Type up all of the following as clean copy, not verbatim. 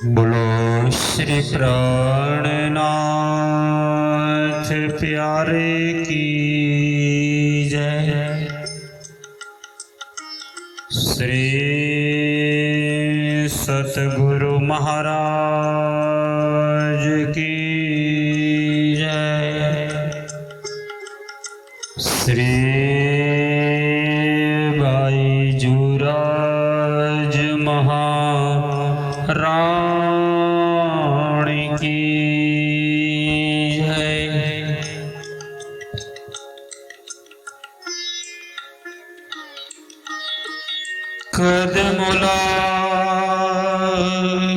बोलो श्री प्राणनाथ प्यारे की जय। श्री सतगुरु महाराज की जय। श्री बाईजूराज महाराणी की जय। कदमुला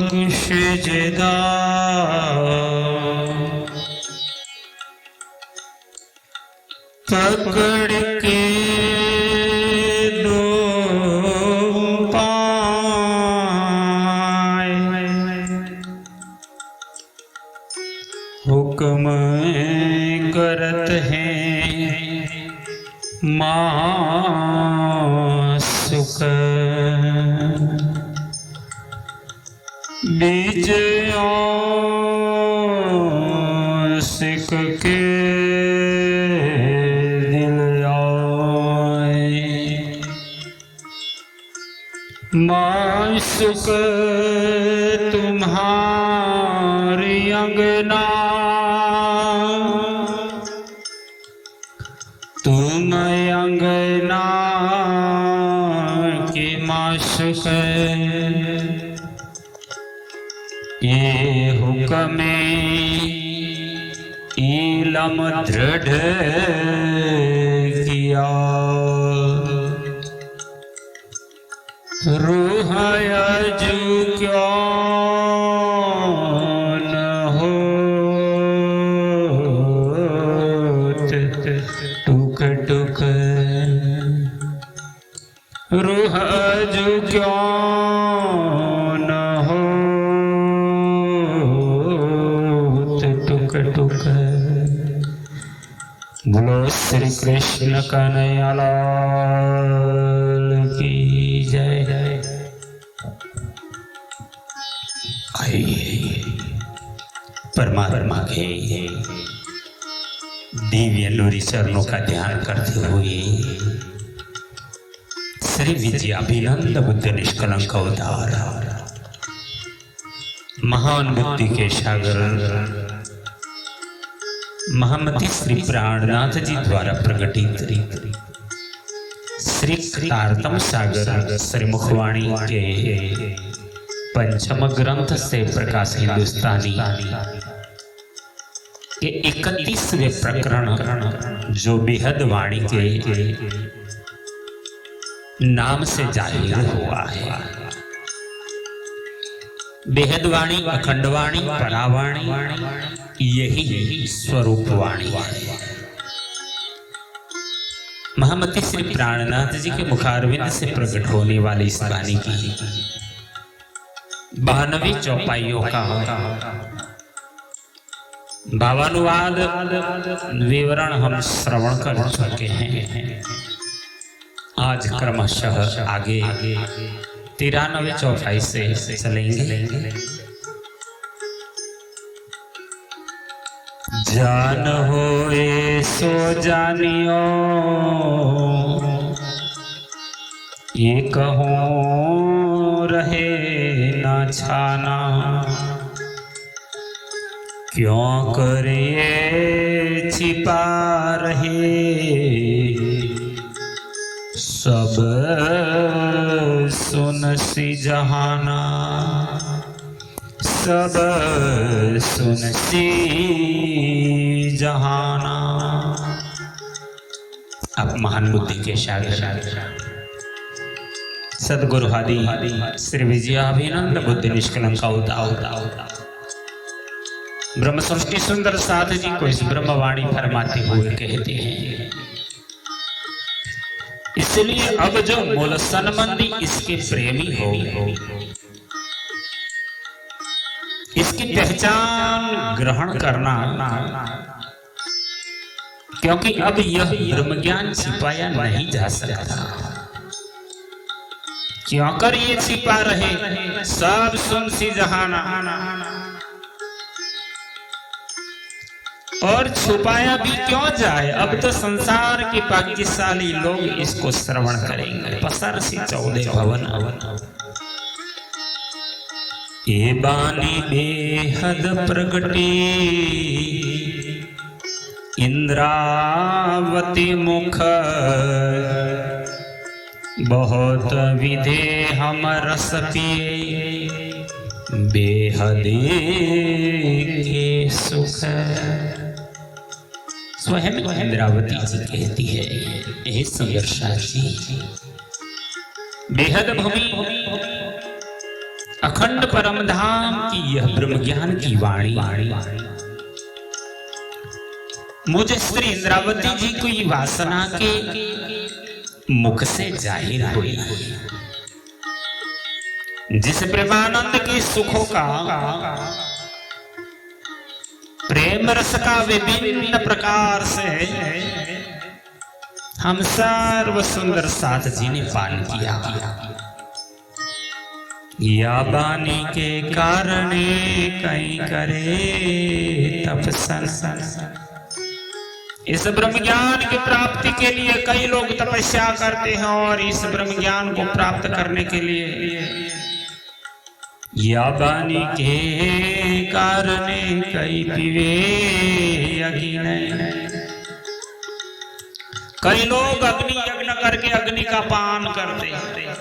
गुशजदा पकड़ के दो पाए, हुक्म करत हैं मासुक बीज सिक के दिल आए। मासुक तुम्हारी अंगना, तुम अंगना के मासुक। ये हुक्म इलम दृढ़ किया, रूह यजु क्यों न हो टुक टुक, रूह यजु क्यों न हो टुक टुक। बोलो श्री कृष्ण कन्हैया लाल की जय। आइए परमात्मा के दिव्य नूरी चरणों का ध्यान करते हुए श्री विजयाभिनंद बुद्ध निष्कलंक अवतार महान बुद्धि के सागर महामती श्री प्राणनाथ जी द्वारा प्रकटित श्री कृतार्थम सागर श्री मुखवाणी के पंचम ग्रंथ से प्रकाश हिंदुस्तानी के 31वें प्रकरण जो बेहद वाणी के नाम से जाहिर हुआ है। बेहद वाणी, अखंड वाणी, परावाणी, यही स्वरूप वाणी है। महामती श्री प्राणनाथ जी के मुखारविंद से प्रकट होने वाली इस वाणी की 92 चौपाइयों का भावानुवाद विवरण हम श्रवण कर चुके हैं। आज क्रमशः आगे 93 चौपाई से चलेंगे। जान होए सो जानियो, ये कहूँ रहे न छाना, क्यों करिए छिपा रहे सब सुन सी जहाना, सब सुन सी जहाना। अब महान बुद्धि के सागर सदगुरु आदि श्री विजयाभिनंद बुद्ध निष्कलंक अवतार ब्रह्म सृष्टि सुंदर साध जी को इस ब्रह्मवाणी फरमाते हुए कहते हैं। इसलिए अब जो मूल संबंधी इसके प्रेमी हो, इसकी पहचान ग्रहण करना क्योंकि अब यह ब्रह्म ज्ञान छिपाया नहीं जा सकता। क्यों कर ये छिपा रहे सब सुन सी जहाना, और छुपाया भी क्यों जाए। अब तो संसार के भाग्यशाली लोग इसको श्रवण करेंगे। पसर सी 14 भवन ये बानी बेहद प्रगटी इंद्रावती मुख बहुत विधे हम रस पिए बेहदे के सुख। स्वयं इंद्रावती जी कहती है, हे संघर्षा जी, बेहद भूमि अखंड परम धाम की यह ब्रह्म ज्ञान की वाणी मुझे श्री इंद्रावती जी को ये वासना के मुख से जाहिर हुई। जिस प्रेमानंद के सुखों का प्रेम रस का विभिन्न प्रकार से हम सर्व सुंदर साथ जी ने पान किया। या बानी के कारण कहीं करे तपसन। इस ब्रह्म ज्ञान की प्राप्ति के लिए कई लोग तपस्या करते हैं, और इस ब्रह्म ज्ञान को प्राप्त करने के लिए या बानी के कारण कई पीवे अग्नि। कई लोग अग्नि यज्ञ करके अग्नि का पान करते हैं।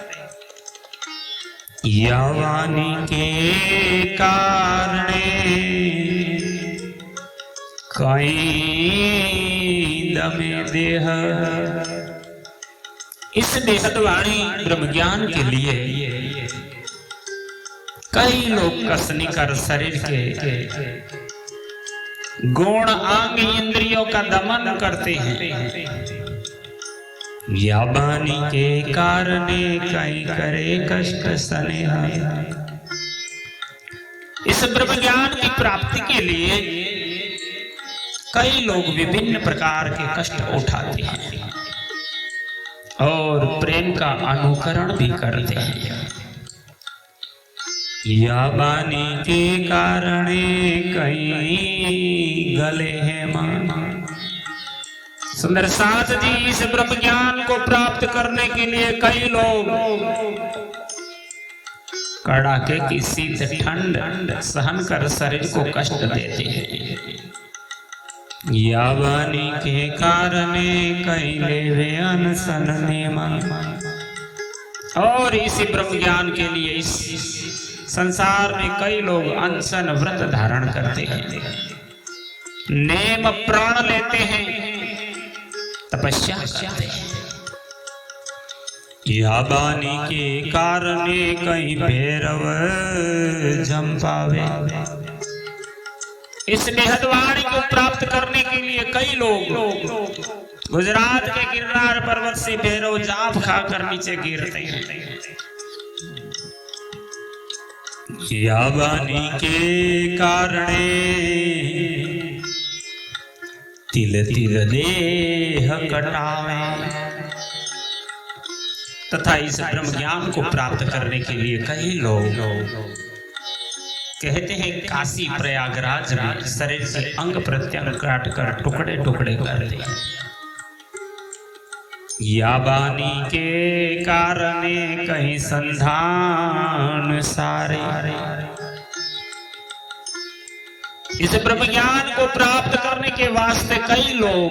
या वाणी के कारण कई दमे देह। इस बेहद वाणी ब्रह्म ज्ञान के लिए कई लोग कसनी कर शरीर के गुण अंग इंद्रियों का दमन करते हैं। या वाणी के कारण कई करे कष्ट स्नेह। इस ब्रह्म ज्ञान की प्राप्ति के लिए कई लोग विभिन्न प्रकार के कष्ट उठाते हैं और प्रेम का अनुकरण भी करते हैं। या वाणी के कारण कई गले हैं मां। सुंदर साथ जी, इस ब्रह्म ज्ञान को प्राप्त करने के लिए कई लोग कड़ाके की शीत ठंड सहन कर शरीर को कष्ट देते हैं। या वाणी के कारण कई लेवे अनशन नेमा। और इसी ब्रह्म ज्ञान के लिए इस संसार में कई लोग अनशन व्रत धारण करते हैं, नेम प्राण लेते हैं, तपस्या करते हैं। या वाणी के कारण कई भैरव जंपावे। इस बेहद वाणी को प्राप्त करने के लिए कई लोग गुजरात के गिरनार पर्वत से भैरव जाप खाकर नीचे गिरते हैं। या वाणी के कारण तिल तिल देह कटावे। तथा इस ब्रह्म ज्ञान को प्राप्त करने के लिए कई लोग कहते हैं काशी प्रयागराज में शरीर के अंग प्रत्यंग काट कर टुकड़े टुकड़े कर दे। या वाणी के कारण कहीं संधान सारे। इस ब्रह्म ज्ञान को प्राप्त करने के वास्ते कई लोग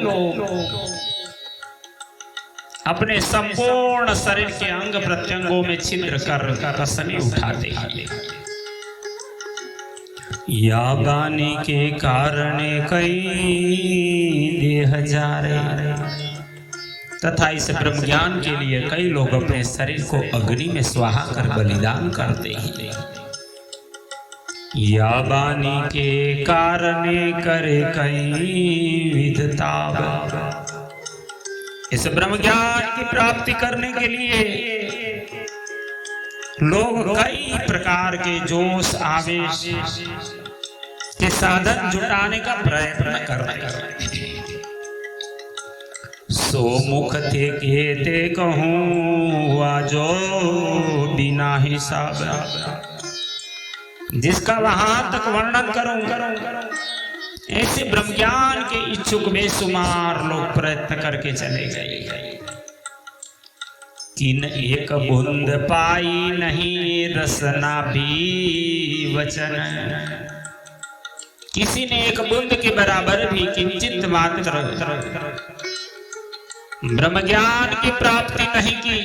अपने संपूर्ण शरीर के अंग प्रत्यंगों में छिद्र कर कसनी उठाते हैं। या वाणी के कारण कई देह जारे। तथा इस ब्रह्म ज्ञान के लिए कई लोग अपने शरीर को अग्नि में स्वाहा कर बलिदान करते हैं। या वाणी के कारण करे कई विध ताप। इस ब्रह्म ज्ञान की प्राप्ति करने के लिए लोग कई प्रकार के जोश आवेश के साधन जुटाने का प्रयत्न कर रहे हैं। सो मुख थे कहते कहूँ आजो बिना हिसाब। जिसका वहां तक वर्णन करूं ऐसे ब्रह्म ज्ञान के इच्छुक बेशुमार लोग प्रयत्न करके चले गए। किन एक बूंद पाई नहीं रसना भी वचन। किसी ने एक बूंद के बराबर भी किंचित मात्र ब्रह्म ज्ञान की प्राप्ति नहीं की।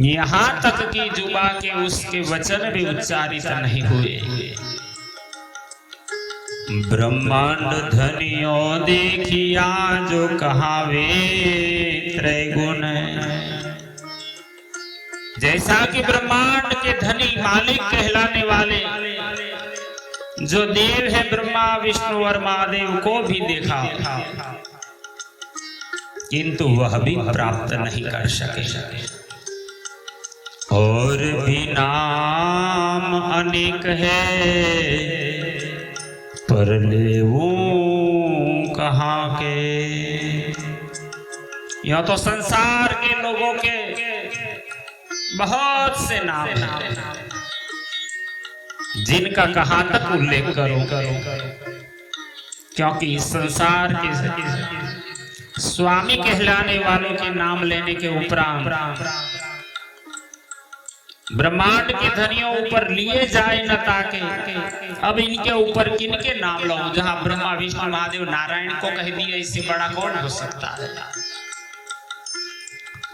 यहां तक कि जुबा के उसके वचन भी उच्चारित नहीं हुए। ब्रह्मांड धनियों देखिया जो कहावे त्रैगुण। जैसा कि ब्रह्मांड के धनी मालिक कहलाने वाले जो देव है ब्रह्मा विष्णु और महादेव को भी देखा, किंतु वह भी प्राप्त नहीं कर सके। और भी नाम अनेक है पर लेवूं कहाँ के। यह तो संसार के लोगों के बहुत से नाम हैं जिनका कहां तक उल्लेख करूं, क्योंकि इस संसार के स्वामी कहलाने वालों के नाम लेने के उपरांत ब्रह्मांड के धनियों ऊपर लिए जाए न ताके अब इनके ऊपर किनके नाम लो। जहां ब्रह्मा विष्णु महादेव नारायण को कह दिया, इससे बड़ा कौन हो सकता है।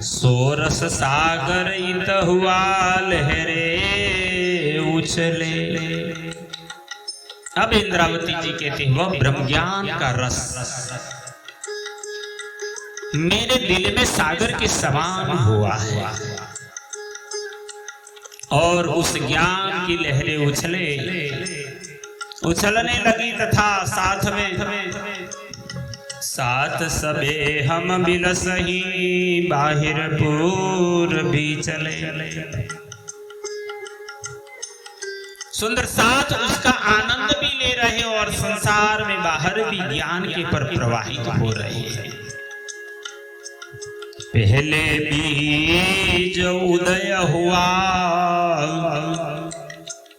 सोरस सागर इत हुआ लहरे उछले। अब इंद्रावती जी कहते हैं वह ब्रह्म ज्ञान का रस मेरे दिल में सागर के समान हुआ है और उस ज्ञान की लहरें उछलने लगी तथा साथ सबे हम बिलसही बाहिर पूर भी चले। सुंदर साथ उसका आनंद भी ले रहे और संसार में बाहर भी ज्ञान के पर प्रवाहित हो रहे हैं। पहले बीज उदय हुआ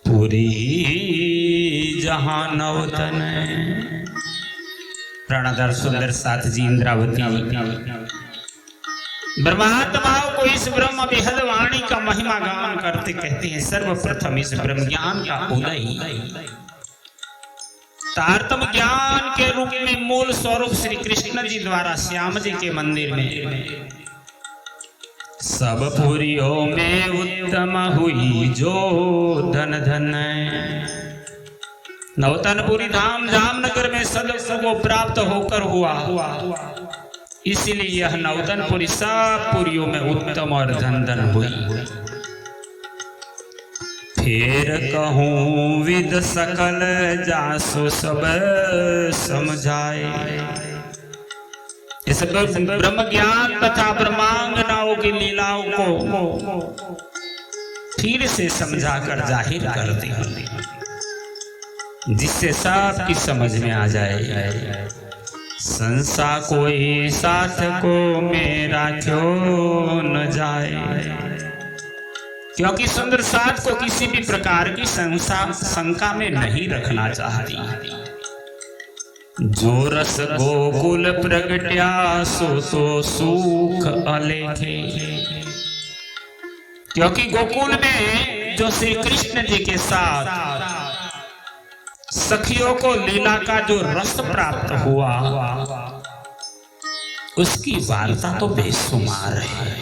पूरी जहां नवतन। प्राणाधार सुंदर साथ जी इंद्रावती ब्रह्मात्माओं को इस ब्रह्म बेहद वाणी का महिमा गान करते कहते हैं सर्वप्रथम इस ब्रह्म ज्ञान का उदय तारतम ज्ञान के रूप में मूल स्वरूप श्री कृष्ण जी द्वारा श्याम जी के मंदिर में सब पुरियों में उत्तम हुई जो धन धन। नवतनपुरी धाम जामनगर में सदगुरु को प्राप्त होकर हुआ, इसलिए यह नवतनपुरी सब पुरियों में उत्तम और धन धन हुई। फिर कहूँ विद सकल जासो सब समझाए। इस ब्रह्म ज्ञान तथा ब्रह्मांगनाओं की लीलाओं को फिर से समझाकर जाहिर कर दे, जिससे सबकी समझ में आ जाए। संसा कोई साथ को मेरा क्यों न जाए। क्योंकि सुंदर साथ को किसी भी प्रकार की शंका में नहीं रखना चाहती। जो रस गोकुल प्रगट्या सो सुख अलेखे। क्योंकि गोकुल में जो श्री कृष्ण जी के साथ सखियों को लीला का जो रस प्राप्त हुआ उसकी वार्ता तो बेशुमार है।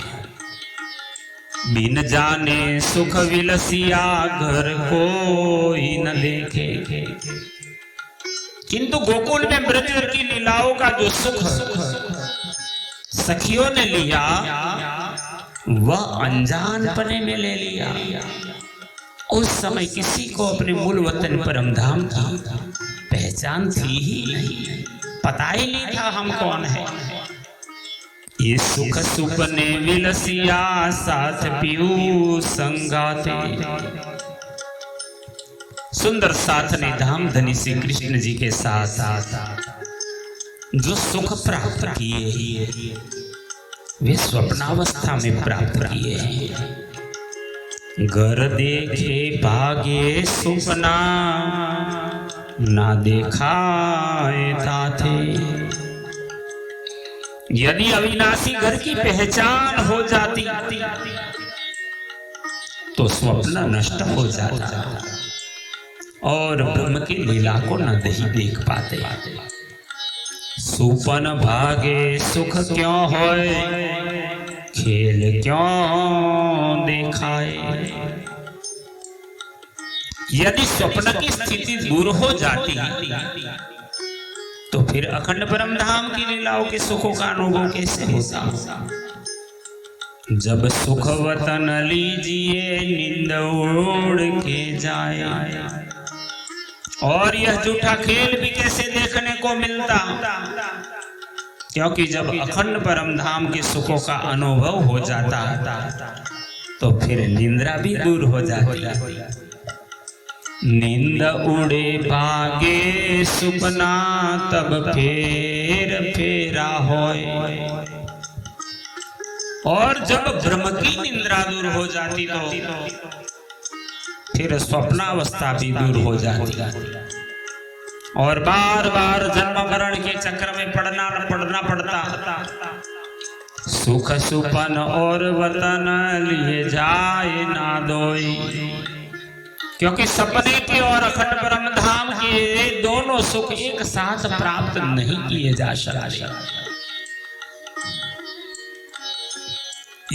बिन जाने सुख विलसिया घर कोई न देखे। किंतु गोकुल में ब्रज की लीलाओं का जो सुख सखियों ने लिया वह अनजानपने में ले लिया। उस समय किसी को अपने मूल वतन परमधाम की पहचान थी ही नहीं, पता ही नहीं था हम कौन है। ये सुख सुपने विलसिया साथ पीऊ संगाते। सुंदर साथ ने धाम धनी श्री कृष्ण जी के साथ जो सुख प्राप्त किए वे स्वप्नावस्था में प्राप्त किए हैं। घर देखे भागे सुपना ना देखाए ताथे। यदि अविनाशी घर की पहचान हो जाती तो स्वप्न नष्ट हो जाता और ब्रह्म की लीला को न देख पाते। सुपन भागे सुख क्यों होए, खेल क्यों देखाए। यदि स्वप्न की स्थिति दूर हो जाती तो फिर अखंड परम धाम की लीलाओं के सुखों का अनुभव कैसे होता। जब सुख वतन लीजिए नींद उड़ के जाए। और यह झूठा खेल भी कैसे देखने को मिलता, क्योंकि जब अखंड परम धाम के सुखों का अनुभव हो जाता तो फिर निंद्रा भी दूर हो जाती। नींद उड़े भागे सुपना तब फेर फेरा होए। और जब ब्रह्म की निंद्रा दूर हो जाती तो फिर स्वप्नावस्था भी दूर हो जाती और बार बार जन्म मरण के चक्र में पड़ना पड़ता। सुख सुपन और वतन लिए जाए ना दोई, क्योंकि सपने के और अखंड परम धाम के दोनों सुख एक साथ प्राप्त नहीं किए जा सकते।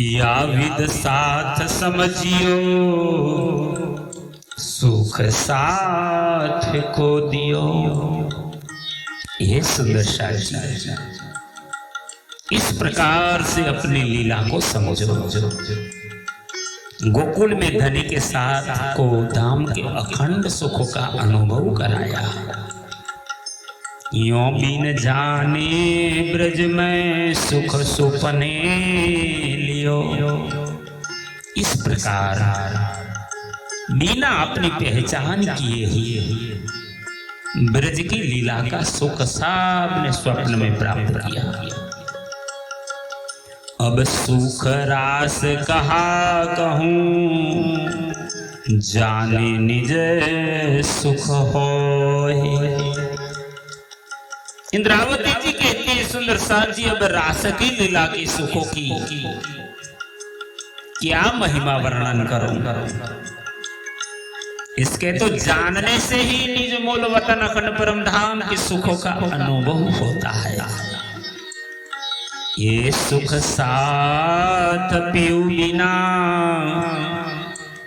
या विद साथ समझियो सुख साथ को दियो। ये सुंदर शायरी। इस प्रकार से अपनी लीला को समझो। गोकुल में धनी के साथ को धाम के अखंड सुखों का अनुभव कराया। यों बिन जाने ब्रज में सुख सुपने लियो। इस प्रकार बिना अपनी पहचान किए ही ब्रज की लीला का सुख सबने स्वप्न में प्राप्त किया। अब सुख रास कहा कहूँ, जाने निज सुख होए। इंद्रावती जी कहती है सुंदर साथ जी, अब रास की लीला की सुखों की क्या महिमा वर्णन करूं। इसके तो जानने से ही निज मूल वतन अखंड परम धाम के सुखों का अनुभव होता है। ये सुख साथ पीऊ बिना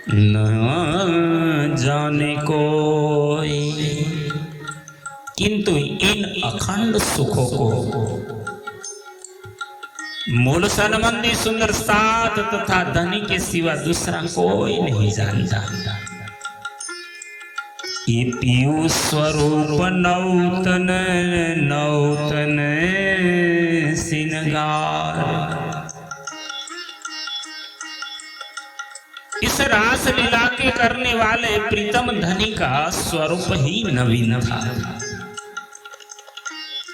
न जाने कोई, किंतु इन अखंड सुखों को मूल संबंधी सुंदर साथ तथा धनी के सिवा दूसरा कोई नहीं जानता। ये पीयू स्वरूप नौतन नौतन सिनगार। इस रास लीला के करने वाले प्रीतम धनी का स्वरूप ही नवीन था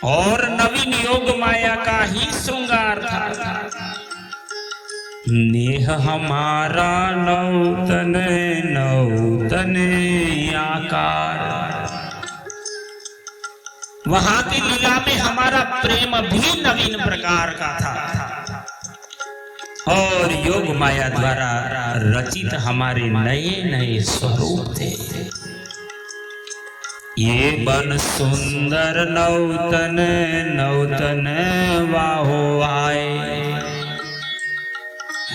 और नवीन योग माया का ही श्रृंगार था। नेह हमारा नौतन नौतन आकार। वहां की लीला में हमारा प्रेम भी नवीन प्रकार का था और योग माया द्वारा रचित हमारे नए नए स्वरूप थे। ये बन सुंदर नौतन नौतन वाहो आए।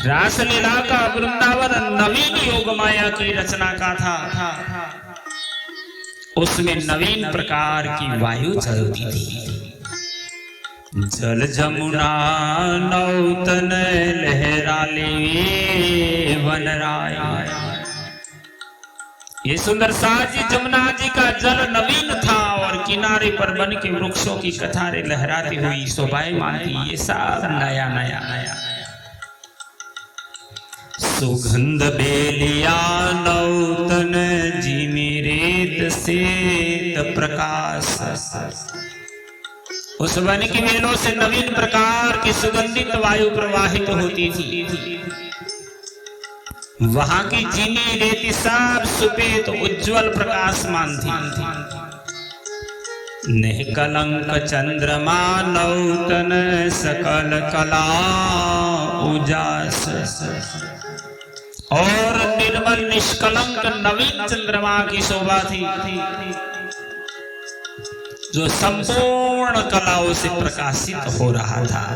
रास लीला का वृंदावन नवीन योग माया की रचना का था। उसमें नवीन प्रकार की वायु चलती थी। जल जमुना नौतन लहराले वनराय। ये सुंदर साजी जमुना जी का जल नवीन था और किनारे पर बन के वृक्षों की कतारें लहराती हुई शोभायमान थी। ये सब नया नया नया सुगंध बेलिया नौतन जी मेरे से प्रकाश। उस वन की बेलों से नवीन प्रकार की सुगंधित वायु प्रवाहित होती थी। वहां की चीनी रेती सब सुपेत उज्जवल प्रकाशमान थी। निष्कलंक चंद्रमा नौतन सकल कला उजास, और निर्मल निष्कलंक नवीन चंद्रमा की शोभा थी जो संपूर्ण कलाओं से प्रकाशित हो रहा था।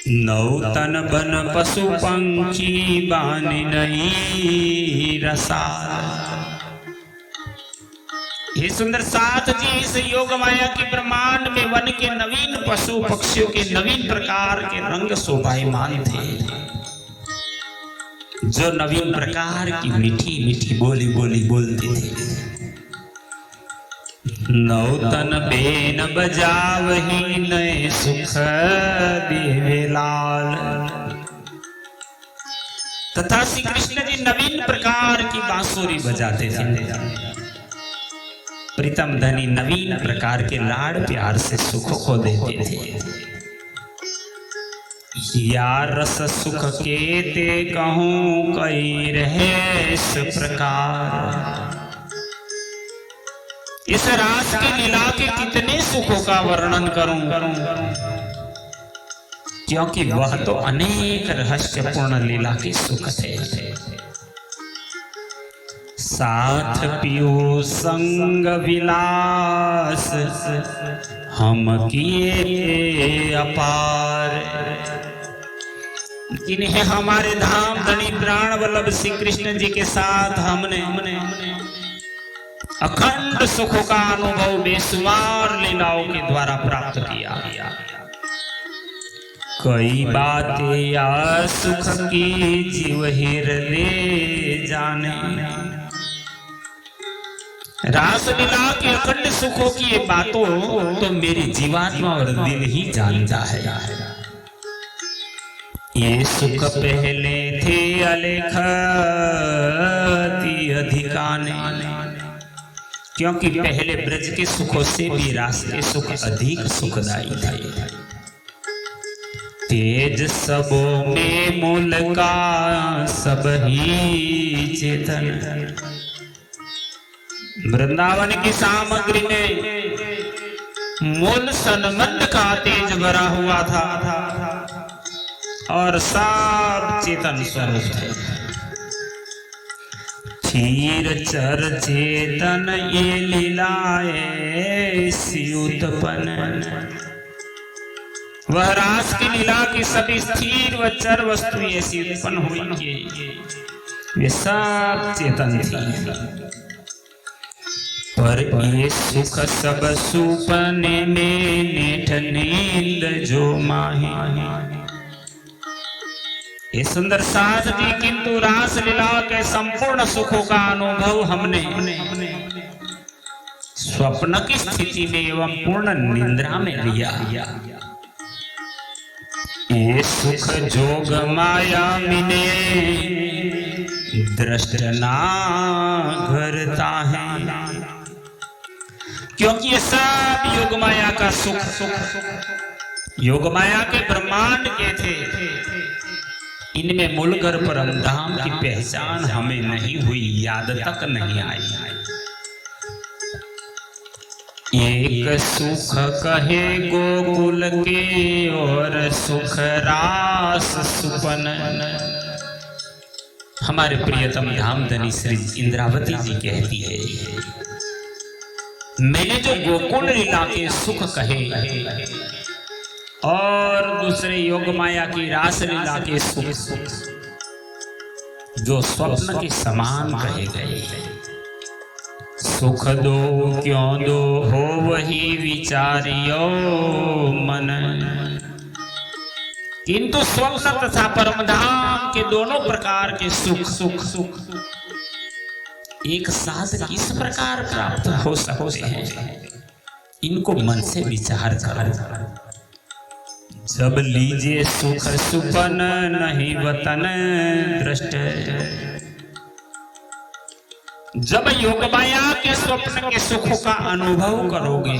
नौतन बन पशु पंखी बानी नई रसाल। ये सुंदर साथ जी इस योग माया की ब्रह्मांड में वन के नवीन पशु पक्षियों के नवीन प्रकार के रंग शोभायमान थे, जो नवीन प्रकार की मीठी मीठी बोली बोलते थे। नौतन बेन बजावही नए सुख देवे लाल। तथा श्री कृष्ण जी नवीन प्रकार की बांसुरी बजाते थे। प्रीतम धनी नवीन प्रकार के लाड़ प्यार से सुख को देते थे। या रस सुख के ते कहूं कई रहे इस प्रकार। इस रास की लीला के कितने सुखों का वर्णन करूं, क्योंकि वह तो अनेक रहस्यपूर्ण लीला के सुख थे। साथ पियो संग विलास हम किए अपार। जिन्हें हमारे धाम धनी प्राण वल्लभ श्री कृष्ण जी के साथ हमने अखंड सुखों का अनुभव बेशुमार लीलाओं के द्वारा प्राप्त किया। कई बातें या सुख की जीव हृदय जाने। रास लीला के अखंड सुखों की ये बातों तो मेरी जीवात्मा और दिल ही जानता है। ये सुख पहले थे अलेख अधिकाने, क्योंकि पहले ब्रज के सुखों से भी रास के सुख अधिक सुखदायी थे। तेज सबों में मूल का सब ही चेतन। वृंदावन की सामग्री में मूल सनमंद का तेज भरा हुआ था और सब चेतन स्वरूप थे। क्षीर चर चेतन ये लीलाए सी उत्पन्न। वह रास की लीला की सभी स्थिर व चर वस्तु ऐसी उत्पन्न हुई कि वे सब चेतन थी। पर ये सुख सब सुपने में नेठ नींद जो माही। ये सुंदर साथ थी, किंतु रास लीला के संपूर्ण सुखों का अनुभव हमने स्वप्न की स्थिति में एवं पूर्ण निद्रा में लिया। ये सुख जोग माया मिने दृष्ट ना घरता है, क्योंकि ये सब योग माया का सुख योग माया के ब्रह्मांड के थे। इनमें मूलगर परम धाम की पहचान हमें नहीं हुई, याद तक नहीं आई। एक सुख कहे गोकुल के और सुख रास सुपन। हमारे प्रियतम धाम धनी श्री इंद्रावती जी कहती है, मैंने जो गोकुल लीला के सुख कहे और दूसरे योग माया की रास लीला के सुख जो स्वप्न के समान कहे गए। सुख दो क्यों दो हो वही विचारियो मन। किंतु स्वप्न तथा परमधाम के दोनों प्रकार के सुख एक साथ किस प्रकार प्राप्त हो सकते हैं, इनको मन से विचार करो। जब लीजिए सुख सुपन नहीं वतन दृष्ट। जब योग माया के स्वप्न के सुख का अनुभव करोगे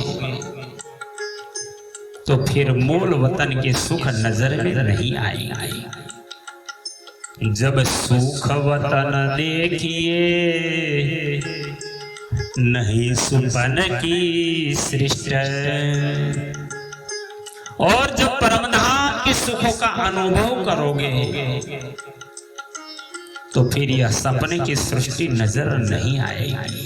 तो फिर मूल वतन के सुख नजर में नहीं आएंगे। जब सुख वतन देखिए नहीं सुपन की सृष्टि, और जब परमधाम के सुखों का अनुभव करोगे तो फिर यह सपने की सृष्टि नजर नहीं आएगी।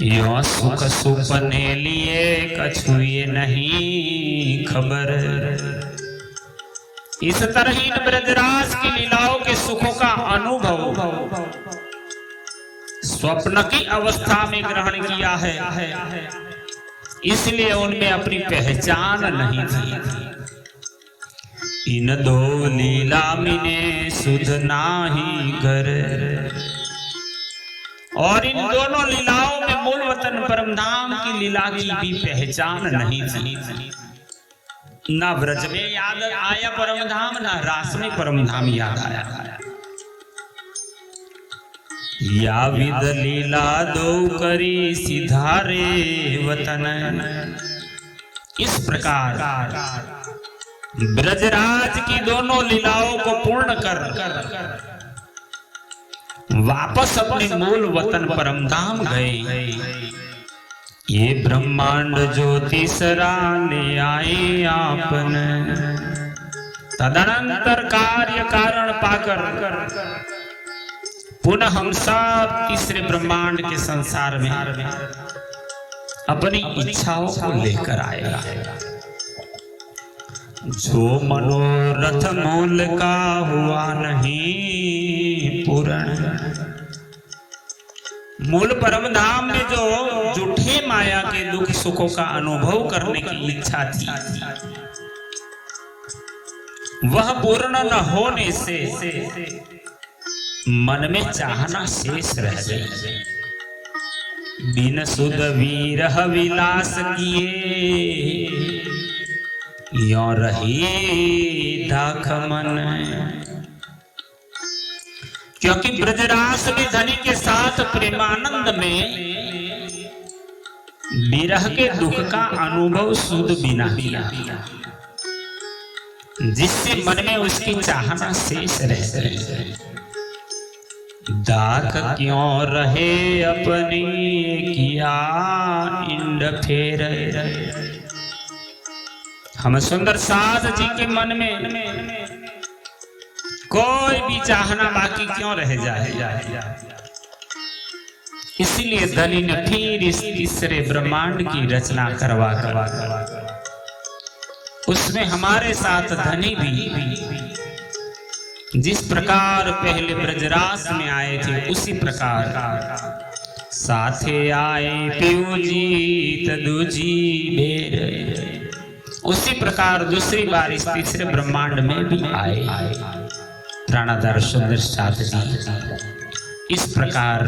यो सुख सुपने लिए कछुए नहीं खबर, इस तरह इन ब्रजराज की लीलाओं के सुखों का अनुभव स्वप्न की अवस्था में ग्रहण किया है, इसलिए उनमें अपनी पहचान नहीं थी। इन दो लीला मिने सुध नाही घर, और इन दोनों लीलाओं में मूल वतन परमधाम की लीला की भी पहचान नहीं थी। ना ब्रज में याद आया परमधाम, ना रास में परमधाम याद आया। या विद लीला दो करी सिधारे वतन, इस प्रकार ब्रजराज की दोनों लीलाओं को पूर्ण कर वापस अपने मूल वतन परमधाम गए। ये ब्रह्मांड ज्योतिषरा ले आए आपन, तदनंतर कार्य कारण पाकर पुनः हम सब तीसरे ब्रह्मांड के संसार में अपनी इच्छाओं को लेकर आए। जो मनोरथ मूल का हुआ नहीं पूर्ण, मूल परमधाम में जो झूठे माया के दुख सुखों का अनुभव करने की इच्छा थी, वह पूर्ण न होने से मन में चाहना शेष रह गई। बिन सुध विरह विलास किए यो रही दाख मन, क्योंकि ब्रजरास में धनी के साथ प्रेमानंद में विरह के दुख का अनुभव सुध बिना किया, जिससे मन में उसकी चाहना शेष रह गई। दाख क्यों रहे अपनी किया इंड फेर, हम सुंदर साध जी के मन में कोई भी चाहना बाकी क्यों रह जाए। इसीलिए धनी ने फिर इस तीसरे ब्रह्मांड की रचना करवा उसमें हमारे साथ धनी भी जिस प्रकार पहले ब्रजरास में आए थे उसी प्रकार साथे आए पियूजी तदुजी बेर, उसी प्रकार दूसरी बार इस तीसरे ब्रह्मांड में भी आए प्राणाधार सुंदर साथ जी। इस प्रकार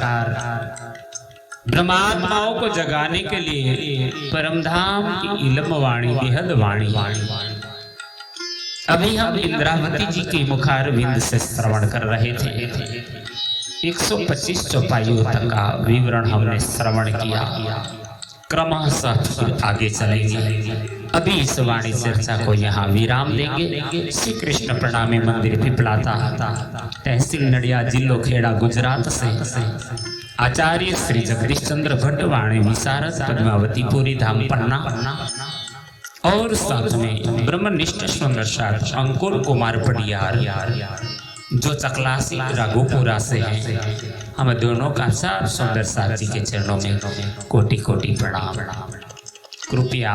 ब्रह्मात्माओं को जगाने के लिए परमधाम की इल्म वाणी बेहद वाणी। अभी हम इंद्रावती जी के मुखारविंद से श्रवण कर रहे थे। 125 चौपाइयों तक का विवरण हमने श्रवण किया। क्रमशः आगे चलेंगे। अभी इस वाणी चर्चा को यहाँ विराम देंगे। श्री कृष्ण प्रणामी मंदिर पिपलाता तहसील नडिया जिलो खेड़ा गुजरात से आचार्य श्री जगदीश चंद्र भट्ट वाणी विशारद पद्मावती पुरी धाम पन्ना और साथ में ब्रह्मनिष्ठ सुंदर साथ अंकुर कुमार पटियार जो चकलासी राघोपुरा से हैं। हम दोनों का साथ सुंदर साथ जी के चरणों में कोटि कोटि प्रणाम। कृपया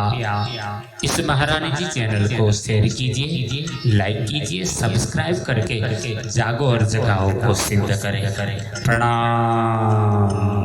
इस महारानी जी चैनल को शेयर कीजिए, लाइक कीजिए, सब्सक्राइब करके जागो और जगाओ को सिद्ध करें। प्रणाम।